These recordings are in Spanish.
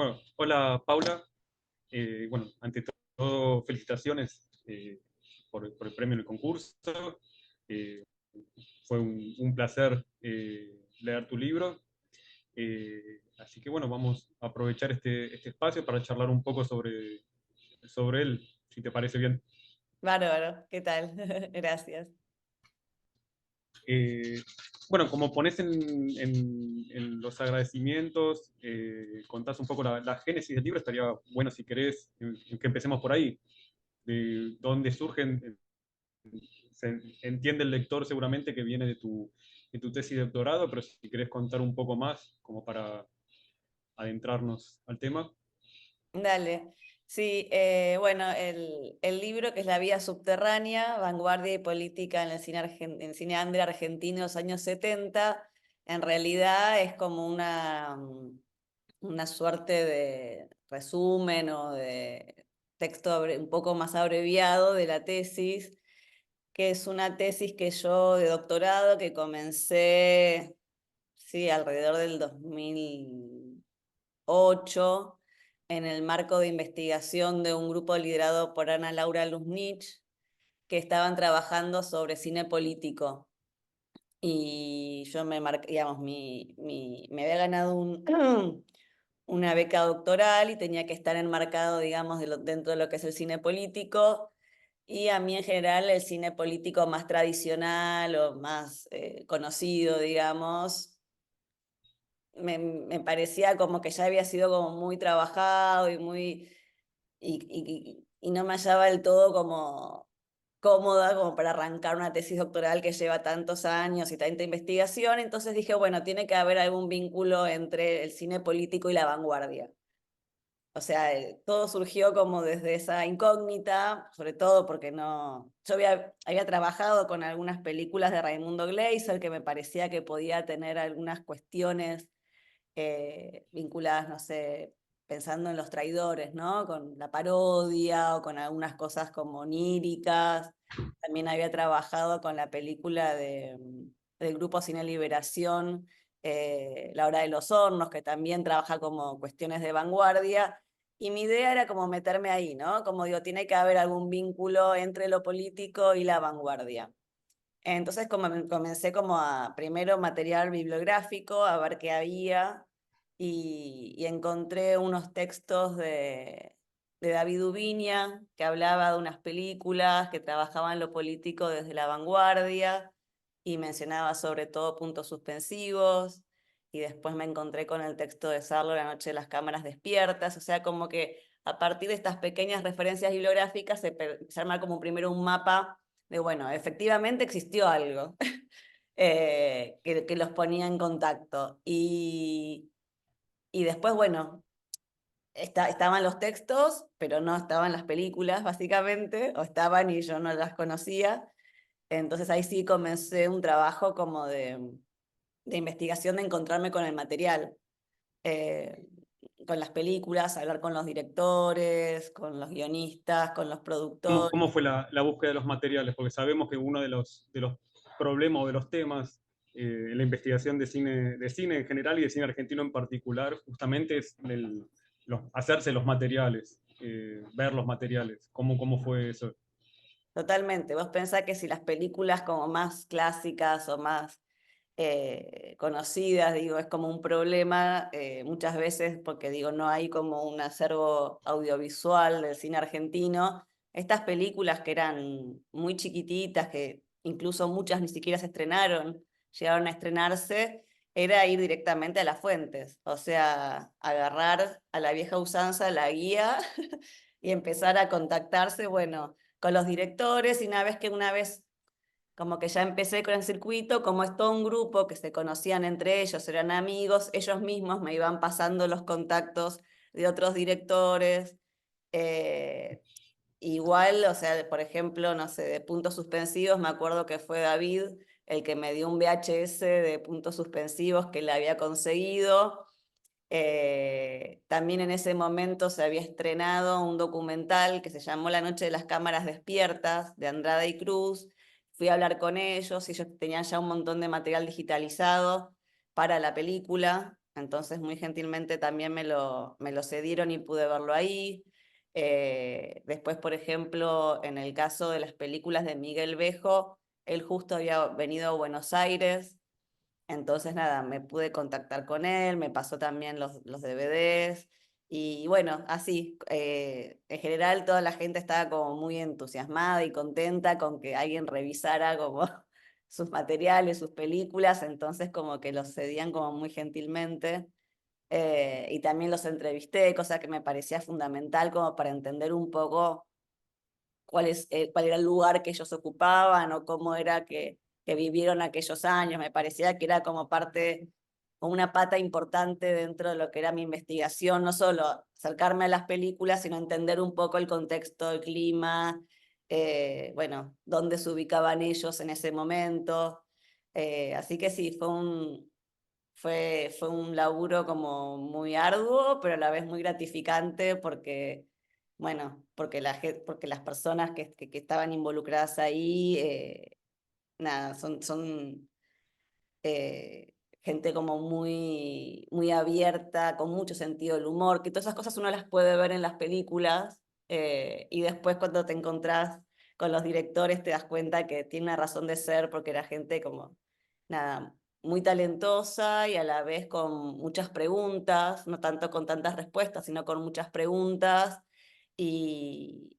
Bueno, hola Paula. Bueno, ante todo, felicitaciones por el premio en el concurso. Eh, Fue un placer leer tu libro. Así que bueno, vamos a aprovechar este espacio para charlar un poco sobre él, si te parece bien. Bárbaro, ¿qué tal? Gracias. Eh, bueno, como pones en los agradecimientos, contás un poco la génesis del libro, estaría bueno si querés que empecemos por ahí, de dónde surgen. Se entiende el lector seguramente que viene de tu tesis de doctorado, pero si querés contar un poco más, como para adentrarnos al tema. Dale. Sí, bueno, el libro que es La vía subterránea, vanguardia y política en el cine, en el cine under argentino de los años 70, en realidad es como una suerte de resumen o de texto un poco más abreviado de la tesis, que es una tesis que yo de doctorado que comencé, sí, alrededor del 2008 en el marco de investigación de un grupo liderado por Ana Laura Luznich, que estaban trabajando sobre cine político. Y yo me marqué, digamos, me había ganado una beca doctoral y tenía que estar enmarcado, digamos, dentro de lo que es el cine político. Y a mí en general el cine político más tradicional o más conocido, digamos, me parecía como que ya había sido como muy trabajado y muy y no me hallaba del todo como cómoda como para arrancar una tesis doctoral que lleva tantos años y tanta investigación. Entonces dije, bueno, tiene que haber algún vínculo entre el cine político y la vanguardia. O sea, todo surgió como desde esa incógnita, sobre todo porque no. Yo había trabajado con algunas películas de Raimundo Gleiser que me parecía que podía tener algunas cuestiones vinculadas, no sé, pensando en los traidores, ¿no? Con la parodia o con algunas cosas como oníricas. También había trabajado con la película del grupo Cine Liberación, La Hora de los Hornos, que también trabaja como cuestiones de vanguardia. Y mi idea era como meterme ahí, ¿no? Como digo, tiene que haber algún vínculo entre lo político y la vanguardia. Entonces comencé como a primero material bibliográfico, a ver qué había, y encontré unos textos de David Ubiña, que hablaba de unas películas que trabajaban lo político desde la vanguardia, y mencionaba sobre todo puntos suspensivos, y después me encontré con el texto de Sarlo, La noche de las cámaras despiertas, o sea, como que a partir de estas pequeñas referencias bibliográficas se arma como primero un mapa de, bueno, efectivamente existió algo que los ponía en contacto. Y después, bueno, estaban los textos, pero no estaban las películas, básicamente, o estaban y yo no las conocía. Entonces ahí sí comencé un trabajo como de investigación, de encontrarme con el material. eh, con las películas, hablar con los directores, con los guionistas, con los ¿Cómo productores. fue la búsqueda de los materiales? Porque sabemos que uno de los problemas o de los temas en la investigación de cine en general y de cine argentino en particular, justamente es hacerse los materiales, ver los materiales. ¿Cómo fue eso? Totalmente. Vos pensás que si las películas como más clásicas o más conocidas, digo, es como un problema muchas veces porque digo, no hay como un acervo audiovisual del cine argentino. Estas películas que eran muy chiquititas, que incluso muchas ni siquiera se estrenaron, llegaron a estrenarse, era ir directamente a las fuentes, o sea, agarrar a la vieja usanza la guía y empezar a contactarse, bueno, con los directores, y una vez como que ya empecé con el circuito, como es todo un grupo que se conocían entre ellos, eran amigos, ellos mismos me iban pasando los contactos de otros directores. eh, Igual, o sea, por ejemplo, no sé, de puntos suspensivos, me acuerdo que fue David el que me dio un VHS de puntos suspensivos que le había conseguido. También en ese momento se había estrenado un documental que se llamó La noche de las cámaras despiertas, de Andrade y Cruz. Fui a hablar con ellos y ellos tenían ya un montón de material digitalizado para la película. Entonces muy gentilmente también me lo cedieron y pude verlo ahí. Después, por ejemplo, en el caso de las películas de Miguel Bejo, él justo había venido a Buenos Aires, entonces nada, me pude contactar con él, me pasó también los DVDs, y bueno, así, en general toda la gente estaba como muy entusiasmada y contenta con que alguien revisara como sus materiales, sus películas, entonces como que los cedían como muy gentilmente. Y también los entrevisté, cosa que me parecía fundamental como para entender un poco cuál era el lugar que ellos ocupaban o cómo era que vivieron aquellos años. Me parecía que era como parte, o una pata importante dentro de lo que era mi investigación, no solo acercarme a las películas, sino entender un poco el contexto, el clima, bueno, dónde se ubicaban ellos en ese momento. Así que sí, fue un laburo como muy arduo, pero a la vez muy gratificante porque, bueno, porque las personas que estaban involucradas ahí, nada, son gente como muy abierta, con mucho sentido del humor, que todas esas cosas uno las puede ver en las películas, y después cuando te encontrás con los directores te das cuenta que tiene una razón de ser porque era gente como, nada, muy talentosa y a la vez con muchas preguntas, no tanto con tantas respuestas, sino con muchas preguntas y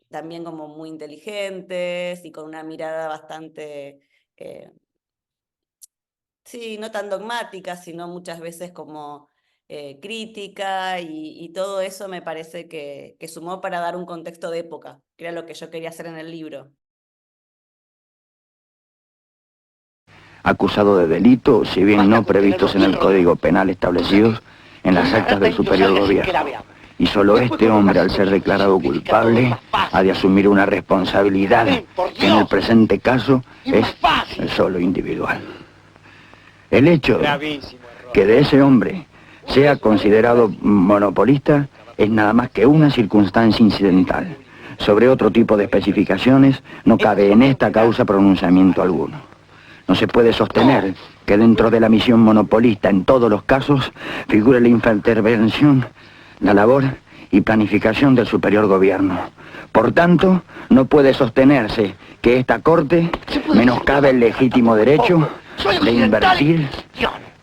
también como muy inteligentes y con una mirada bastante, eh, sí, no tan dogmática, sino muchas veces como crítica y todo eso me parece que sumó para dar un contexto de época, que era lo que yo quería hacer en el libro. Acusado de delitos, si bien no previstos en el Código Penal establecidos en las actas del superior gobierno. Y solo este hombre, al ser declarado culpable, ha de asumir una responsabilidad que en el presente caso es solo individual. El hecho que de ese hombre sea considerado monopolista es nada más que una circunstancia incidental. Sobre otro tipo de especificaciones no cabe en esta causa pronunciamiento alguno. No se puede sostener que dentro de la misión monopolista en todos los casos figure la intervención, la labor y planificación del superior gobierno. Por tanto, no puede sostenerse que esta Corte menoscabe el legítimo derecho de invertir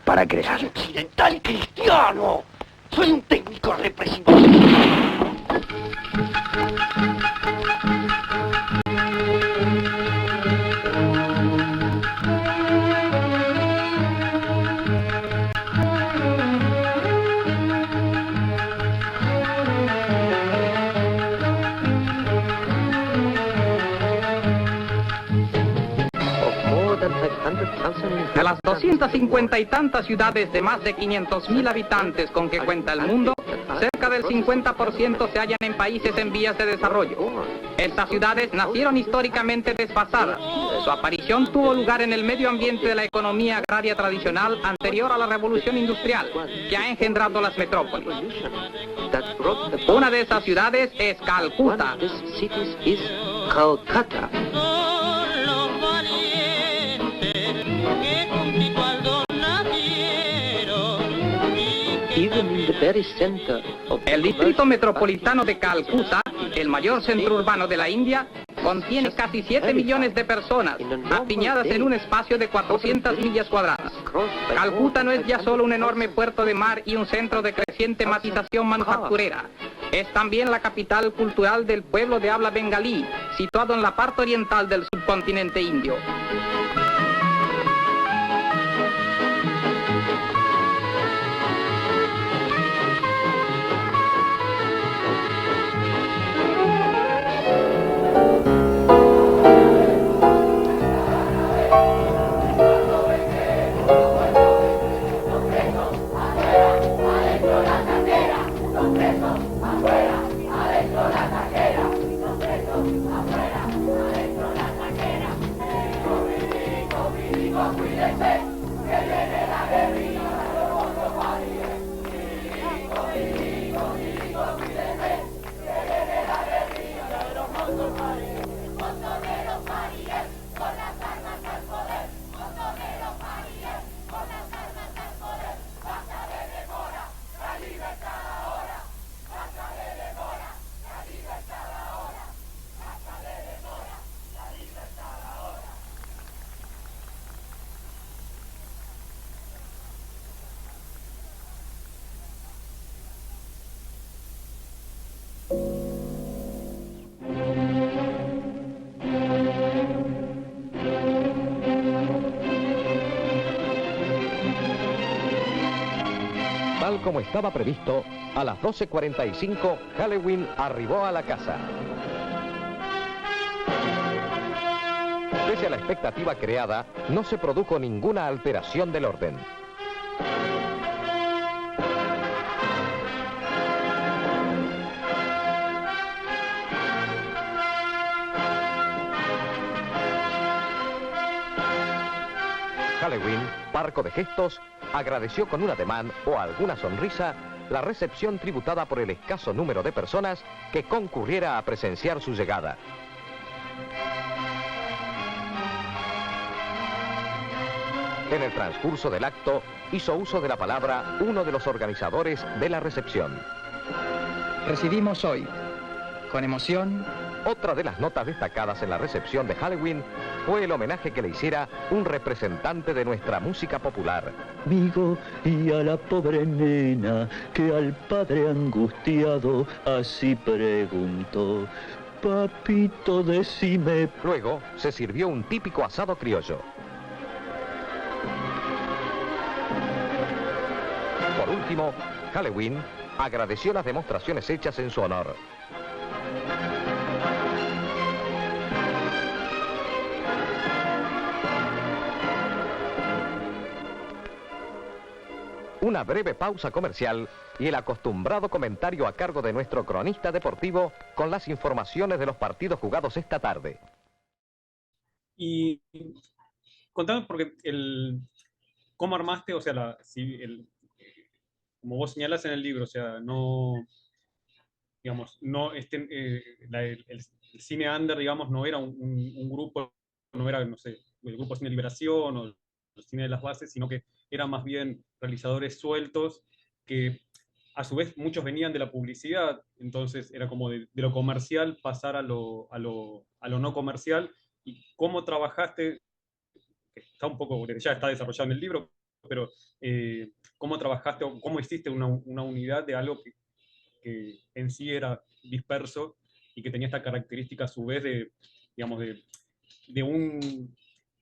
para crear. Soy occidental y cristiano. Soy un técnico representativo. De las 250 y tantas ciudades de más de 500.000 habitantes con que cuenta el mundo, cerca del 50% se hallan en países en vías de desarrollo. Estas ciudades nacieron históricamente desfasadas. Su aparición tuvo lugar en el medio ambiente de la economía agraria tradicional anterior a la revolución industrial, que ha engendrado las metrópolis. Una de esas ciudades es Calcuta. El distrito metropolitano de Calcuta, el mayor centro urbano de la India, contiene casi 7 millones de personas, apiñadas en un espacio de 400 millas cuadradas. Calcuta no es ya solo un enorme puerto de mar y un centro de creciente matización manufacturera. Es también la capital cultural del pueblo de habla bengalí, situado en la parte oriental del subcontinente indio. Tal como estaba previsto, a las 12:45, Halloween arribó a la casa. Pese a la expectativa creada, no se produjo ninguna alteración del orden. Halloween, parco de gestos, agradeció con un ademán o alguna sonrisa la recepción tributada por el escaso número de personas que concurriera a presenciar su llegada. En el transcurso del acto, hizo uso de la palabra uno de los organizadores de la recepción. Recibimos hoy, con emoción, Otra de las notas destacadas en la recepción de Halloween fue el homenaje que le hiciera un representante de nuestra música popular. Amigo, y a la pobre nena que al padre angustiado así preguntó: papito, decime. Luego se sirvió un típico asado criollo. Por último, Halloween agradeció las demostraciones hechas en su honor. Una breve pausa comercial y el acostumbrado comentario a cargo de nuestro cronista deportivo con las informaciones de los partidos jugados esta tarde. Y contame, porque cómo armaste, o sea, como vos señalás en el libro, o sea, no, digamos, no, el cine under, digamos, no era un grupo, no era, no sé, el grupo Cine Liberación o el cine de las bases, sino que eran más bien realizadores sueltos que a su vez muchos venían de la publicidad, entonces era como de lo comercial pasar a lo no comercial. ¿Y cómo trabajaste? Que está un poco, ya está desarrollado en el libro, pero ¿cómo trabajaste o cómo hiciste una unidad de algo que en sí era disperso y que tenía esta característica a su vez de, digamos, de un...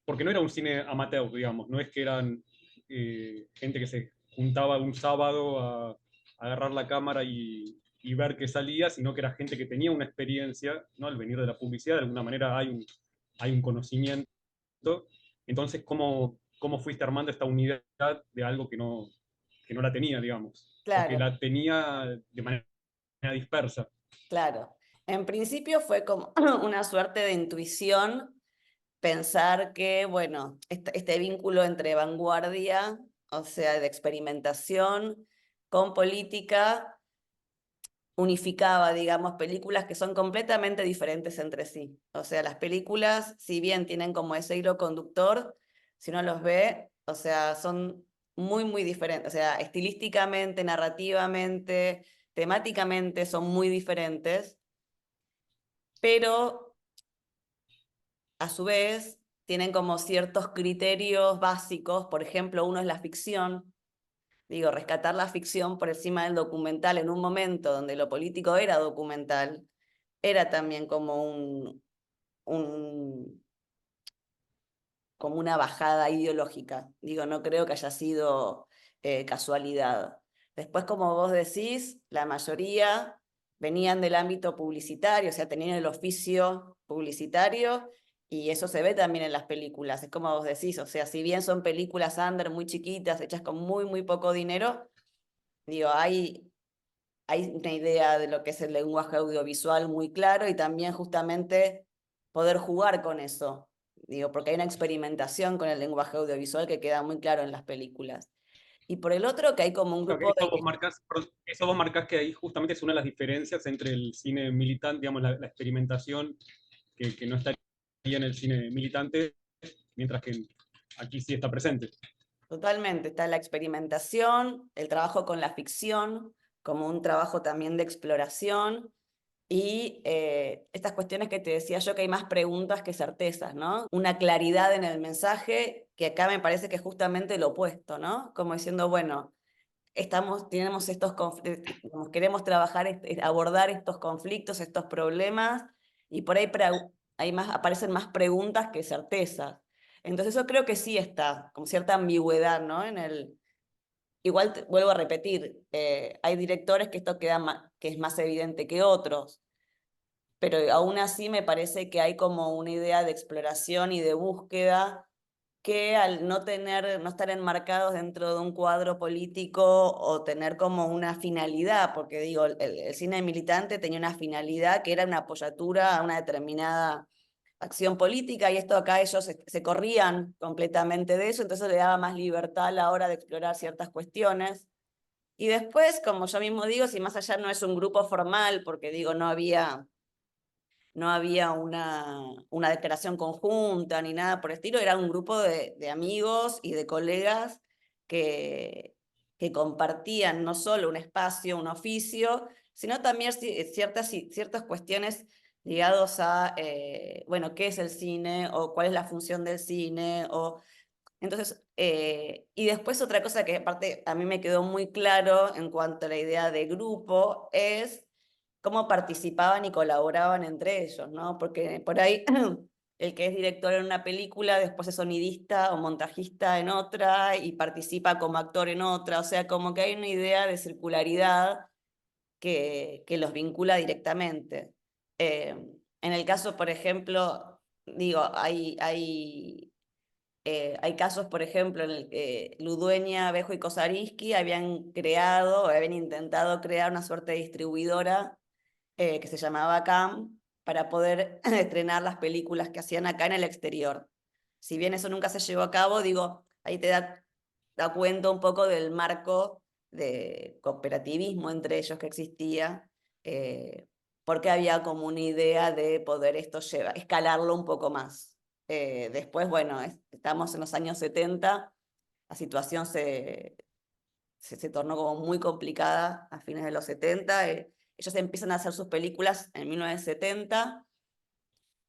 Porque no era un cine amateur, digamos, no es que eran gente que se juntaba un sábado a agarrar la cámara y ver qué salía, sino que era gente que tenía una experiencia, ¿no? Al venir de la publicidad, de alguna manera hay un conocimiento. Entonces, ¿cómo fuiste armando esta unidad de algo que no la tenía, digamos? O que Claro, la tenía de manera dispersa. claro. En principio fue como una suerte de intuición pensar que, bueno, este vínculo entre vanguardia, o sea, de experimentación, con política, unificaba, digamos, películas que son completamente diferentes entre sí. O sea, las películas, si bien tienen como ese hilo conductor, si uno los ve, o sea, son muy, muy diferentes. O sea, estilísticamente, narrativamente, temáticamente son muy diferentes, pero a su vez tienen como ciertos criterios básicos. Por ejemplo, uno es la ficción. Digo, rescatar la ficción por encima del documental en un momento donde lo político era documental, era también como como una bajada ideológica. Digo, no creo que haya sido casualidad. Después, como vos decís, la mayoría venían del ámbito publicitario, o sea, tenían el oficio publicitario, y eso se ve también en las películas. Es como vos decís, o sea, si bien son películas under muy chiquitas, hechas con muy, muy poco dinero, digo, hay una idea de lo que es el lenguaje audiovisual muy claro, y también justamente poder jugar con eso. Digo, porque hay una experimentación con el lenguaje audiovisual que queda muy claro en las películas. Y por el otro, que hay como un Claro, grupo de... eso vos marcás que ahí justamente es una de las diferencias entre el cine militante, digamos, la experimentación que no estaría en el cine militante, mientras que aquí sí está presente. Totalmente, está la experimentación, el trabajo con la ficción, como un trabajo también de exploración, y estas cuestiones que te decía yo, que hay más preguntas que certezas, ¿no? Una claridad en el mensaje, que acá me parece que es justamente lo opuesto, ¿no? Como diciendo, bueno, tenemos estos conflictos, queremos trabajar, abordar estos conflictos, estos problemas, y por ahí aparecen más preguntas que certezas. Entonces eso creo que sí está, con cierta ambigüedad, ¿no? igual vuelvo a repetir, hay directores que esto que es más evidente que otros, pero aún así me parece que hay como una idea de exploración y de búsqueda que al no estar enmarcados dentro de un cuadro político o tener como una finalidad, porque digo, el cine militante tenía una finalidad que era una apoyatura a una determinada acción política, y esto acá ellos se corrían completamente de eso, entonces le daba más libertad a la hora de explorar ciertas cuestiones. Y después, como yo mismo digo, si más allá no es un grupo formal, porque digo, no había una declaración conjunta ni nada por el estilo, era un grupo de amigos y de colegas que compartían no solo un espacio, un oficio, sino también ciertas cuestiones ligadas a, bueno, qué es el cine o cuál es la función del cine. Entonces, y después otra cosa que aparte a mí me quedó muy claro en cuanto a la idea de grupo es cómo participaban y colaboraban entre ellos, ¿no? Porque por ahí el que es director en una película después es sonidista o montajista en otra y participa como actor en otra, o sea, como que hay una idea de circularidad que los vincula directamente. En el caso, por ejemplo, digo, hay casos, por ejemplo, en el que Ludueña, Bejo y Kosariski habían intentado crear una suerte de distribuidora que se llamaba CAM para poder estrenar las películas que hacían acá en el exterior. Si bien eso nunca se llevó a cabo, digo, ahí te da cuenta un poco del marco de cooperativismo entre ellos que existía, porque había como una idea de poder escalarlo un poco más. Después, bueno, estamos en los años 70, la situación se tornó como muy complicada a fines de los 70. Ellos empiezan a hacer sus películas en 1970.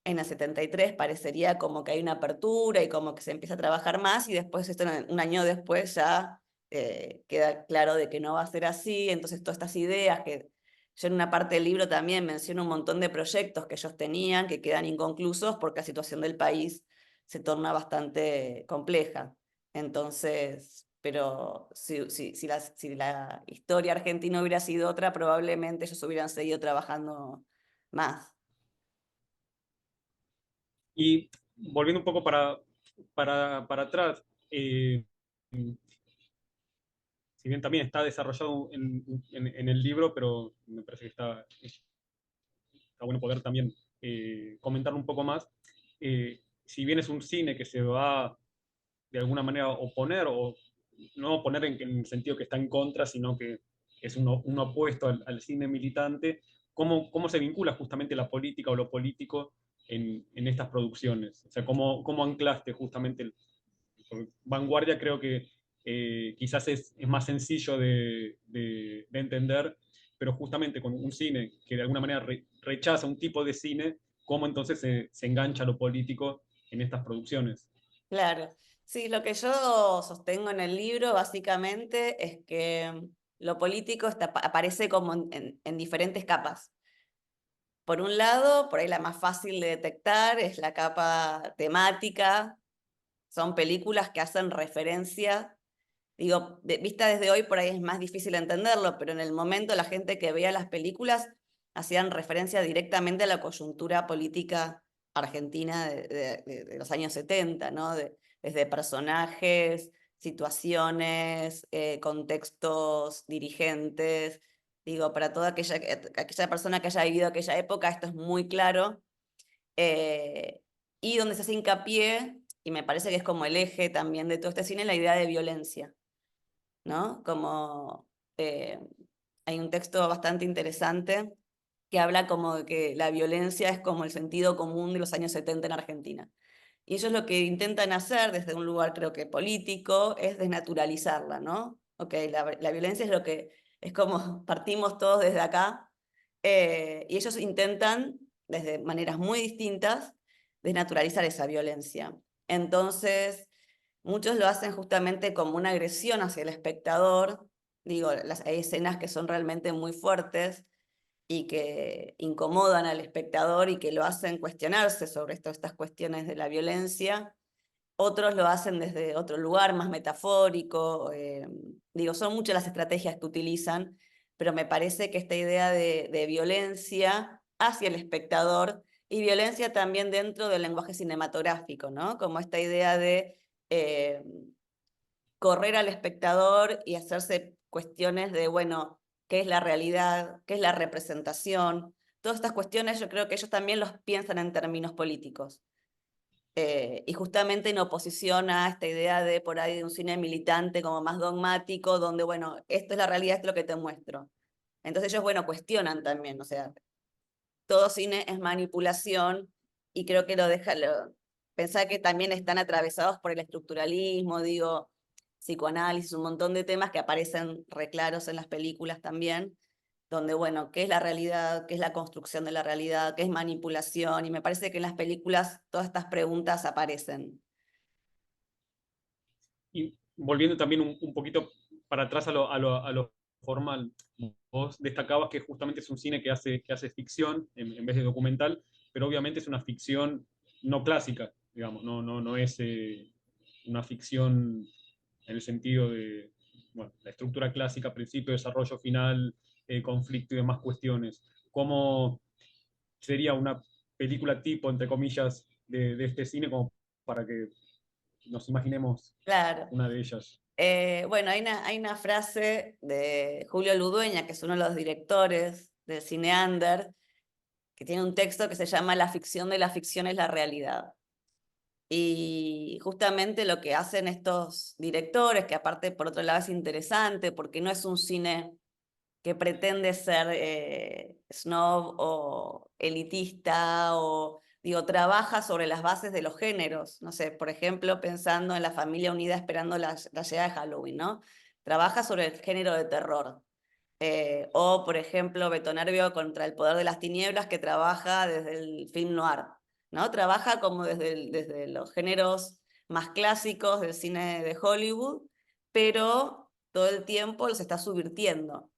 En el 73 parecería como que hay una apertura y como que se empieza a trabajar más, y después, un año después, ya queda claro de que no va a ser así. Entonces todas estas ideas que yo en una parte del libro también menciono un montón de proyectos que ellos tenían que quedan inconclusos porque la situación del país se torna bastante compleja. Entonces, pero si la historia argentina hubiera sido otra, probablemente ellos hubieran seguido trabajando más. Y volviendo un poco para atrás, si bien también está desarrollado en el libro, pero me parece que está bueno poder también comentarlo un poco más. Si bien es un cine que se va de alguna manera a oponer, o no oponer en el sentido que está en contra, sino que es un opuesto al cine militante, ¿cómo se vincula justamente la política o lo político en estas producciones? O sea, ¿cómo anclaste justamente Vanguardia? Creo que quizás es más sencillo de entender, pero justamente con un cine que de alguna manera rechaza un tipo de cine, ¿cómo entonces se engancha lo político en estas producciones? Claro. Sí, lo que yo sostengo en el libro básicamente es que lo político aparece como en diferentes capas. Por un lado, por ahí la más fácil de detectar es la capa temática. Son películas que hacen referencia. Digo, vista desde hoy por ahí es más difícil entenderlo, pero en el momento la gente que veía las películas hacían referencia directamente a la coyuntura política argentina de los años 70, ¿no? Desde personajes, situaciones, contextos, dirigentes. Digo, para toda aquella persona que haya vivido aquella época, esto es muy claro. Eh, y donde se hace hincapié, y me parece que es como el eje también de todo este cine, la idea de violencia, ¿no? Como hay un texto bastante interesante que habla como de que la violencia es como el sentido común de los años 70 en Argentina. Y ellos lo que intentan hacer desde un lugar, creo que político, es desnaturalizarla, ¿no? Ok, la violencia es es como partimos todos desde acá, y ellos intentan, desde maneras muy distintas, desnaturalizar esa violencia. Entonces, muchos lo hacen justamente como una agresión hacia el espectador. Digo, hay escenas que son realmente muy fuertes y que incomodan al espectador y que lo hacen cuestionarse sobre estas cuestiones de la violencia. otros lo hacen desde otro lugar, más metafórico. Digo, son muchas las estrategias que utilizan, pero me parece que esta idea de violencia hacia el espectador y violencia también dentro del lenguaje cinematográfico, ¿no? Como esta idea de eh, correr al espectador y hacerse cuestiones de, bueno, ¿qué es la realidad? ¿Qué es la representación? Todas estas cuestiones yo creo que ellos también los piensan en términos políticos. Y justamente en oposición a esta idea de por ahí de un cine militante como más dogmático, donde, bueno, esto es la realidad, esto es lo que te muestro. Entonces ellos, bueno, cuestionan también, o sea, todo cine es manipulación y creo que pensar que también están atravesados por el estructuralismo, digo, psicoanálisis, un montón de temas que aparecen reclaros en las películas también, donde, bueno, ¿qué es la realidad? ¿Qué es la construcción de la realidad? ¿Qué es manipulación? Y me parece que en las películas todas estas preguntas aparecen. Y volviendo también un poquito para atrás a lo formal, vos destacabas que justamente es un cine que hace ficción en vez de documental, pero obviamente es una ficción no clásica, digamos, no es una ficción en el sentido de, bueno, la estructura clásica, principio, desarrollo final, conflicto y demás cuestiones. ¿Cómo sería una película tipo, entre comillas, de este cine como para que nos imaginemos Claro. una de ellas? Bueno, hay una frase de Julio Ludueña, que es uno de los directores del cine under, que tiene un texto que se llama La ficción de la ficción es la realidad. Y justamente lo que hacen estos directores, que aparte por otro lado es interesante, porque no es un cine que pretende ser snob o elitista, o digo, trabaja sobre las bases de los géneros. No sé, por ejemplo, pensando en La familia unida esperando la llegada de Halloween, ¿no? Trabaja sobre el género de terror. O, por ejemplo, Betonervio contra el poder de las tinieblas, que trabaja desde el film noir, ¿no? Trabaja como desde los géneros más clásicos del cine de Hollywood, pero todo el tiempo los está subvirtiendo.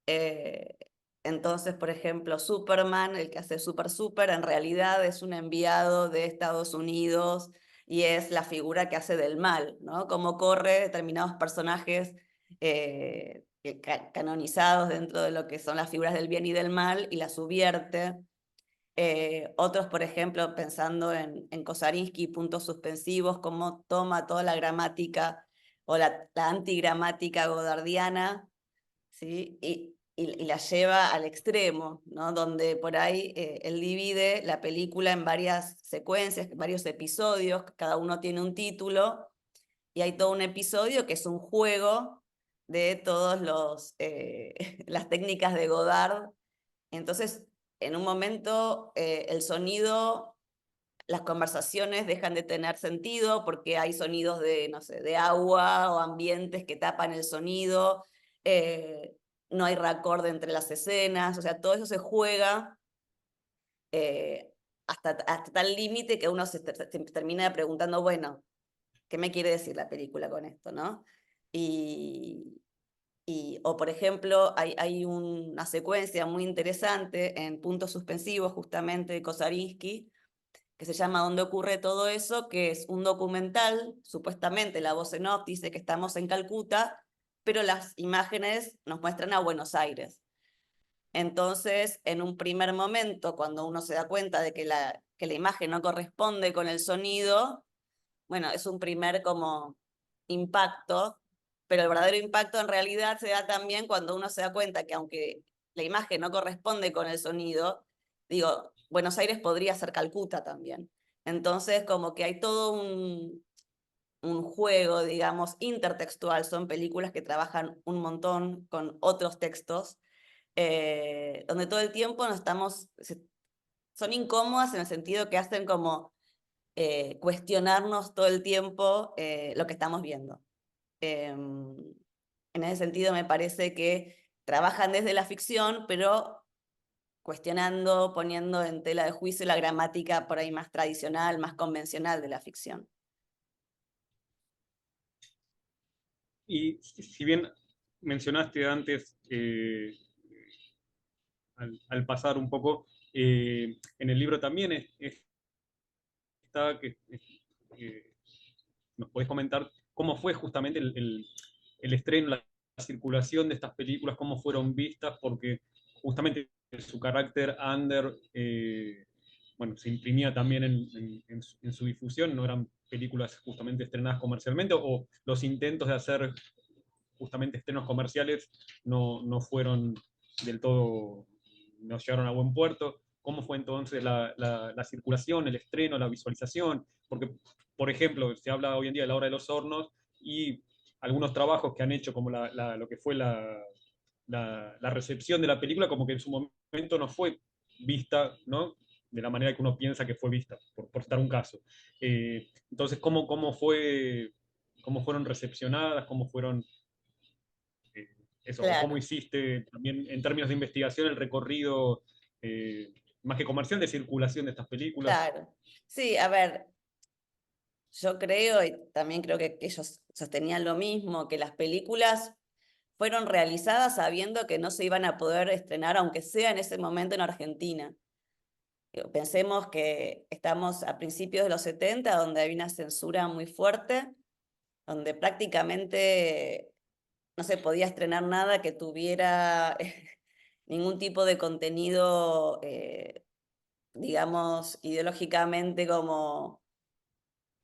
Eh, entonces, por ejemplo, Superman, el que hace Super, en realidad es un enviado de Estados Unidos y es la figura que hace del mal, ¿no? Cómo corre determinados personajes canonizados dentro de lo que son las figuras del bien y del mal y las subvierte. Otros, por ejemplo, pensando en Kosarinski, puntos suspensivos, cómo toma toda la gramática o la antigramática godardiana, ¿sí? Y la lleva al extremo, ¿no? Donde por ahí él divide la película en varias secuencias, varios episodios, cada uno tiene un título, y hay todo un episodio que es un juego de todas las técnicas de Godard. Entonces, en un momento, el sonido, las conversaciones dejan de tener sentido porque hay sonidos de, no sé, de agua o ambientes que tapan el sonido, eh, no hay raccord entre las escenas, o sea, todo eso se juega hasta tal límite que uno se termina preguntando, bueno, ¿qué me quiere decir la película con esto, no? Y, o por ejemplo, hay una secuencia muy interesante en Puntos Suspensivos, justamente de Kosarinski, que se llama ¿Dónde ocurre todo eso?, que es un documental, supuestamente la voz en off dice que estamos en Calcuta, pero las imágenes nos muestran a Buenos Aires. Entonces, en un primer momento, cuando uno se da cuenta de que la imagen no corresponde con el sonido, bueno, es un primer como impacto, pero el verdadero impacto en realidad se da también cuando uno se da cuenta que aunque la imagen no corresponde con el sonido, digo, Buenos Aires podría ser Calcuta también. Entonces, como que hay todo un juego, digamos, intertextual. Son películas que trabajan un montón con otros textos, donde todo el tiempo no estamos, son incómodas en el sentido que hacen como cuestionarnos todo el tiempo lo que estamos viendo. En ese sentido me parece que trabajan desde la ficción, pero cuestionando, poniendo en tela de juicio la gramática por ahí más tradicional, más convencional de la ficción. Y si bien mencionaste antes, al pasar un poco, en el libro también está que nos podés comentar cómo fue justamente el estreno, la circulación de estas películas, cómo fueron vistas, porque justamente su carácter under, bueno, se imprimía también en su difusión, no eran películas justamente estrenadas comercialmente, o los intentos de hacer justamente estrenos comerciales no fueron del todo, no llegaron a buen puerto. ¿Cómo fue entonces la circulación, el estreno, la visualización? Porque, por ejemplo, se habla hoy en día de La Hora de los Hornos y algunos trabajos que han hecho, como lo que fue la recepción de la película, como que en su momento no fue vista, ¿no? De la manera que uno piensa que fue vista, por citar un caso. Entonces, ¿cómo fueron recepcionadas? ¿Cómo fueron eh, eso? ¿O cómo Claro, hiciste también en términos de investigación el recorrido, más que comercial, de circulación de estas películas? claro. Sí, a ver, yo creo, y también creo que ellos sostenían lo mismo, que las películas fueron realizadas sabiendo que no se iban a poder estrenar, aunque sea en ese momento en Argentina. Pensemos que estamos a principios de los 70, donde hay una censura muy fuerte, donde prácticamente no se podía estrenar nada que tuviera ningún tipo de contenido, digamos, ideológicamente como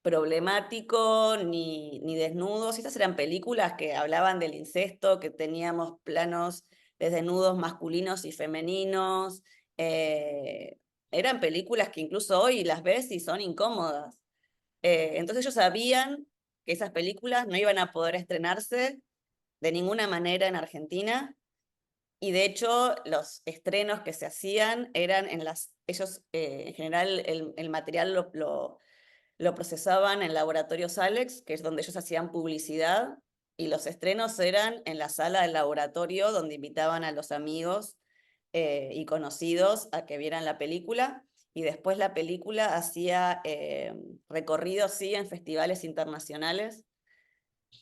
problemático, ni desnudos. Estas eran películas que hablaban del incesto, que teníamos planos de desnudos masculinos y femeninos. eh, Eran películas que incluso hoy las ves y son incómodas. Entonces ellos sabían que esas películas no iban a poder estrenarse de ninguna manera en Argentina, y de hecho los estrenos que se hacían eran ellos en general el material lo procesaban en laboratorios Alex, que es donde ellos hacían publicidad, y los estrenos eran en la sala del laboratorio, donde invitaban a los amigos y conocidos a que vieran la película, y después la película hacía recorridos, sí, en festivales internacionales,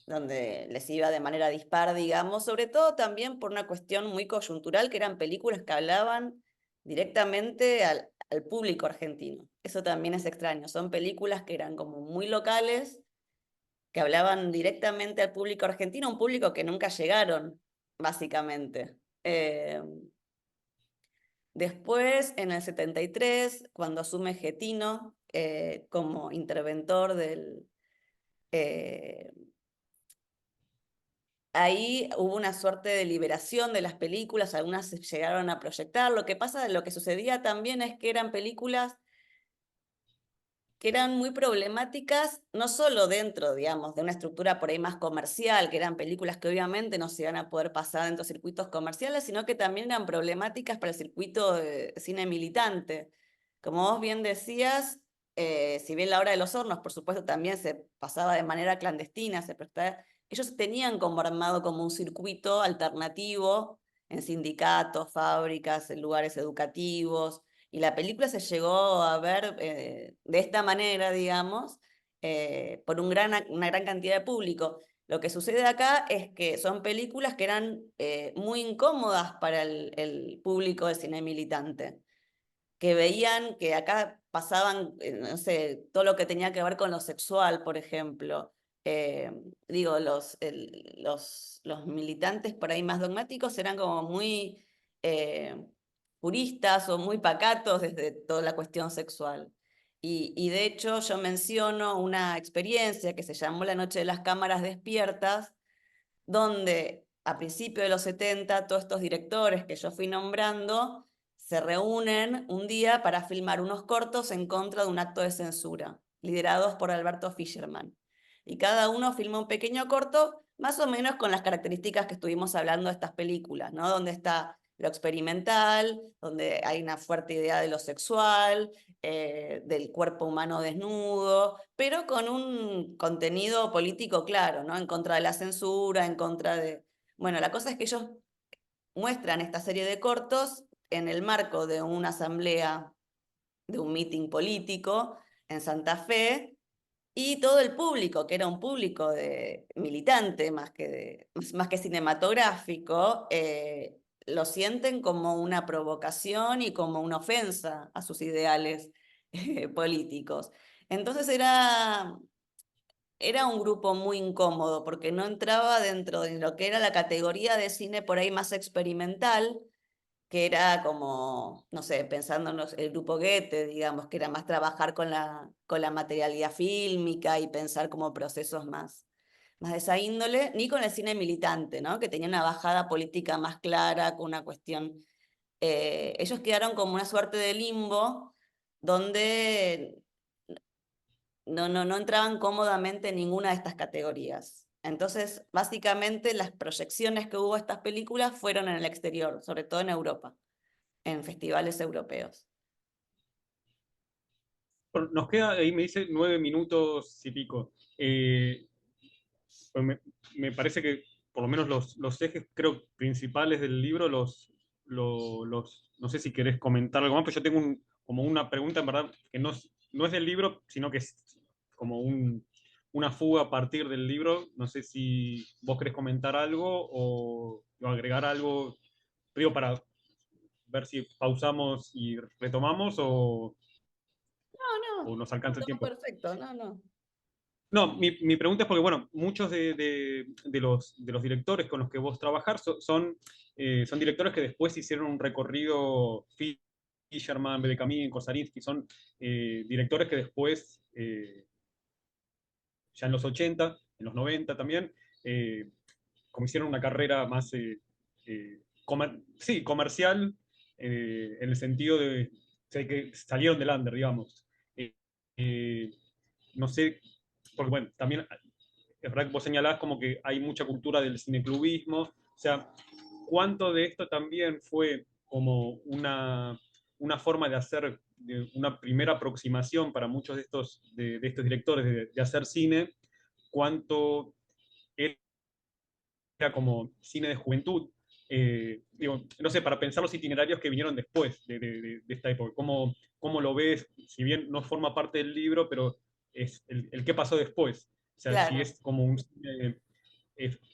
donde les iba de manera dispar, digamos, sobre todo también por una cuestión muy coyuntural, que eran películas que hablaban directamente al público argentino. Eso también es extraño, son películas que eran como muy locales, que hablaban directamente al público argentino, un público que nunca llegaron, básicamente. Después, en el 73, cuando asume Getino como interventor eh, ahí hubo una suerte de liberación de las películas, algunas se llegaron a proyectar. Lo que pasa, lo que sucedía también es que eran películas que eran muy problemáticas, no solo dentro, digamos, de una estructura por ahí más comercial, que eran películas que obviamente no se iban a poder pasar dentro de circuitos comerciales, sino que también eran problemáticas para el circuito de cine militante. Como vos bien decías, si bien La Hora de los Hornos, por supuesto, también se pasaba de manera clandestina, ellos tenían como armado como un circuito alternativo en sindicatos, fábricas, en lugares educativos, y la película se llegó a ver de esta manera, digamos, por una gran cantidad de público. Lo que sucede acá es que son películas que eran muy incómodas para el público de cine militante, que veían que acá pasaban, no sé, todo lo que tenía que ver con lo sexual, por ejemplo. Eh, Digo, los militantes por ahí más dogmáticos eran como muy eh, puristas o muy pacatos desde toda la cuestión sexual. Y de hecho yo menciono una experiencia que se llamó La Noche de las Cámaras Despiertas, donde a principios de los 70 todos estos directores que yo fui nombrando se reúnen un día para filmar unos cortos en contra de un acto de censura, liderados por Alberto Fischerman. Y cada uno filmó un pequeño corto, más o menos con las características que estuvimos hablando de estas películas, ¿no? Donde está lo experimental, donde hay una fuerte idea de lo sexual, del cuerpo humano desnudo, pero con un contenido político claro, ¿no? En contra de la censura, en contra de... Bueno, la cosa es que ellos muestran esta serie de cortos en el marco de una asamblea, de un meeting político en Santa Fe, y todo el público, que era un público de militante más que cinematográfico, lo sienten como una provocación y como una ofensa a sus ideales políticos. Entonces era era un grupo muy incómodo porque no entraba dentro de lo que era la categoría de cine por ahí más experimental, que era como, no sé, pensando en el grupo Goethe, digamos, que era más trabajar con la materialidad fílmica y pensar como procesos más de esa índole, ni con el cine militante, ¿no? Que tenía una bajada política más clara, con una cuestión. Ellos quedaron como una suerte de limbo donde no entraban cómodamente en ninguna de estas categorías. Entonces, básicamente, las proyecciones que hubo de estas películas fueron en el exterior, sobre todo en Europa, en festivales europeos. Bueno, nos queda, ahí me dice 9 minutos y pico. Pues me parece que por lo menos los ejes, creo, principales del libro, no sé si querés comentar algo más, pero yo tengo como una pregunta, en verdad, que no es del libro, sino que es como una fuga a partir del libro. No sé si vos querés comentar algo o agregar algo, digo, para ver si pausamos y retomamos No, o nos alcanza el todo tiempo. perfecto, no. No, mi pregunta es porque, bueno, muchos de los directores con los que vos trabajás son directores que después hicieron un recorrido, Fisherman, Bedecamin, Kosarinsky, son directores que después, ya en los 80, en los 90 también, como hicieron una carrera más, sí, comercial, en el sentido de que salieron del under, digamos. Eh, eh, no sé, porque bueno, también es verdad que vos señalás como que hay mucha cultura del cineclubismo, o sea, ¿cuánto de esto también fue como una forma de hacer una primera aproximación para muchos de estos directores de hacer cine? ¿Cuánto era como cine de juventud? Digo, no sé, para pensar los itinerarios que vinieron después de esta época, ¿cómo lo ves? Si bien no forma parte del libro, pero es el qué pasó después. O sea, si Claro. es como un cine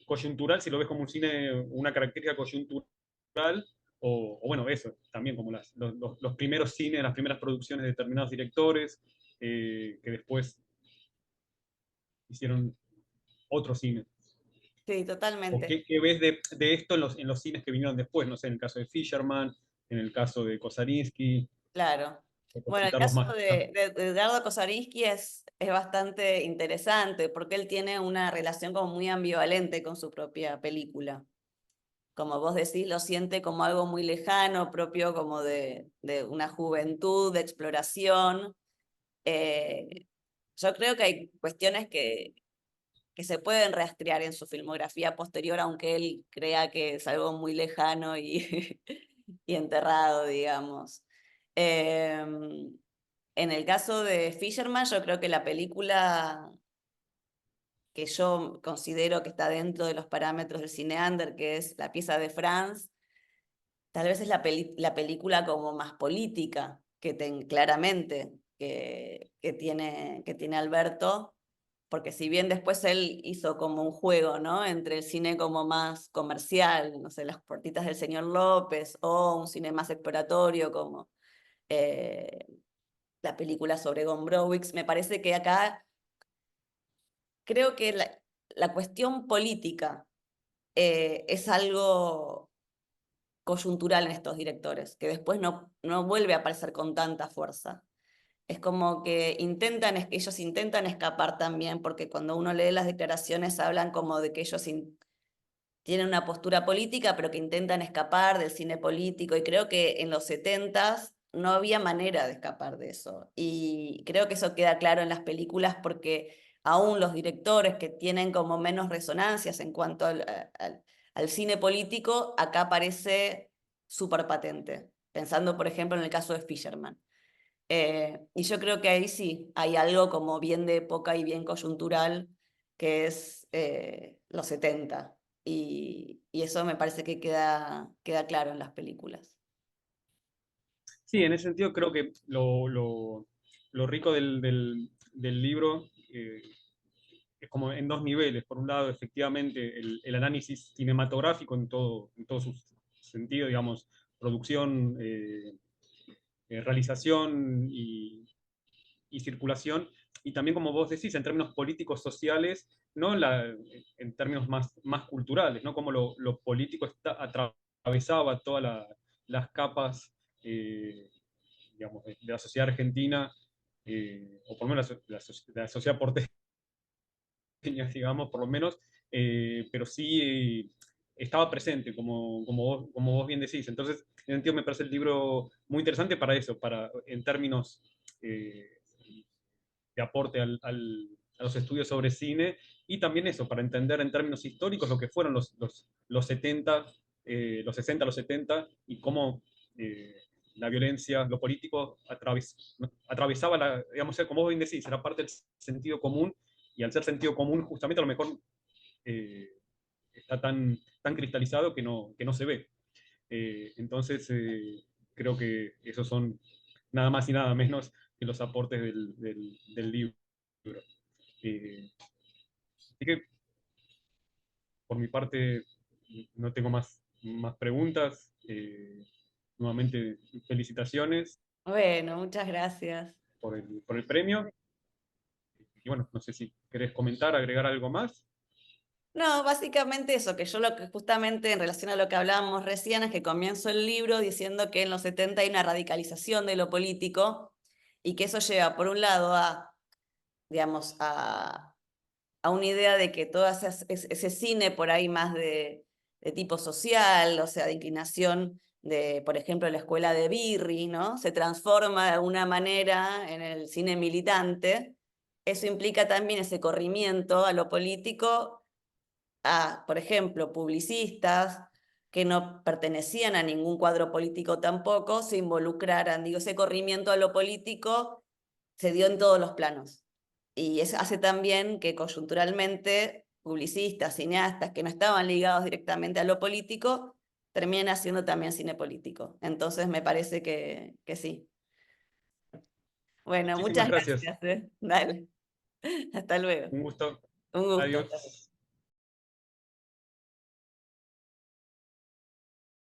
coyuntural, si lo ves como un cine, una característica coyuntural, o bueno, eso, también como los primeros cines, las primeras producciones de determinados directores, que después hicieron otro cine. Sí, ¿O totalmente. qué ves de esto en los cines que vinieron después? No sé, en el caso de Fisherman, en el caso de Kosarinsky, Claro. por Bueno, el citarlos caso más. de Edgardo Kosarinsky es bastante interesante porque él tiene una relación como muy ambivalente con su propia película. Como vos decís, lo siente como algo muy lejano, propio como de una juventud, de exploración. Eh, yo creo que hay cuestiones que se pueden rastrear en su filmografía posterior, aunque él crea que es algo muy lejano y, y enterrado, digamos. En el caso de Fisherman, yo creo que la película que yo considero que está dentro de los parámetros del cine under, que es La pieza de Franz, tal vez es la película como más política claramente que tiene Alberto, porque si bien después él hizo como un juego, ¿no? Entre el cine como más comercial, no sé, Las puertitas del señor López, o un cine más exploratorio como eh, la película sobre Gombrowicz, me parece que acá creo que la cuestión política es algo coyuntural en estos directores, que después no vuelve a aparecer con tanta fuerza. Es como que ellos intentan escapar también, porque cuando uno lee las declaraciones hablan como de que ellos tienen una postura política, pero que intentan escapar del cine político, y creo que en los 70s no había manera de escapar de eso. Y creo que eso queda claro en las películas porque aún los directores que tienen como menos resonancias en cuanto al cine político, acá parece súper patente, pensando por ejemplo en el caso de Fisherman. Y yo creo que ahí sí, hay algo como bien de época y bien coyuntural, que es los 70. Y eso me parece que queda claro en las películas. Sí, en ese sentido creo que lo rico del libro es como en dos niveles. Por un lado, efectivamente, el análisis cinematográfico en todo su sentido, digamos, producción, realización y circulación, y también, como vos decís, en términos políticos, sociales, no en términos más culturales, ¿no? Como lo político atravesaba todas las capas, digamos, de la sociedad argentina, o por lo menos la sociedad porteña, digamos, por lo menos, pero sí estaba presente, como vos bien decís. Entonces, en ese sentido me parece el libro muy interesante para eso, en términos de aporte a los estudios sobre cine, y también eso, para entender en términos históricos lo que fueron los 70, los 60, los 70, y cómo la violencia, lo político atravesaba, digamos, como vos bien decís, era parte del sentido común, y al ser sentido común, justamente a lo mejor eh, está tan cristalizado que no se ve. Entonces, creo que esos son nada más y nada menos que los aportes del libro. Así que, por mi parte, no tengo más preguntas. Nuevamente, felicitaciones Bueno, muchas gracias. por el premio. Y bueno, no sé si querés comentar, agregar algo más. No, básicamente eso, que yo lo que justamente en relación a lo que hablábamos recién es que comienzo el libro diciendo que en los 70 hay una radicalización de lo político y que eso lleva por un lado a, digamos, a una idea de que todo ese cine por ahí más de tipo social, o sea, de inclinación de, por ejemplo, la escuela de Birri, ¿no? Se transforma de alguna manera en el cine militante. Eso implica también ese corrimiento a lo político a, por ejemplo, publicistas que no pertenecían a ningún cuadro político tampoco, se involucraran. Digo, ese corrimiento a lo político se dio en todos los planos. Y eso hace también que coyunturalmente publicistas, cineastas que no estaban ligados directamente a lo político, terminen haciendo también cine político. Entonces me parece que sí. Bueno, Muchísimas muchas gracias. gracias. Dale. Hasta luego. Un gusto. Un gusto. Adiós.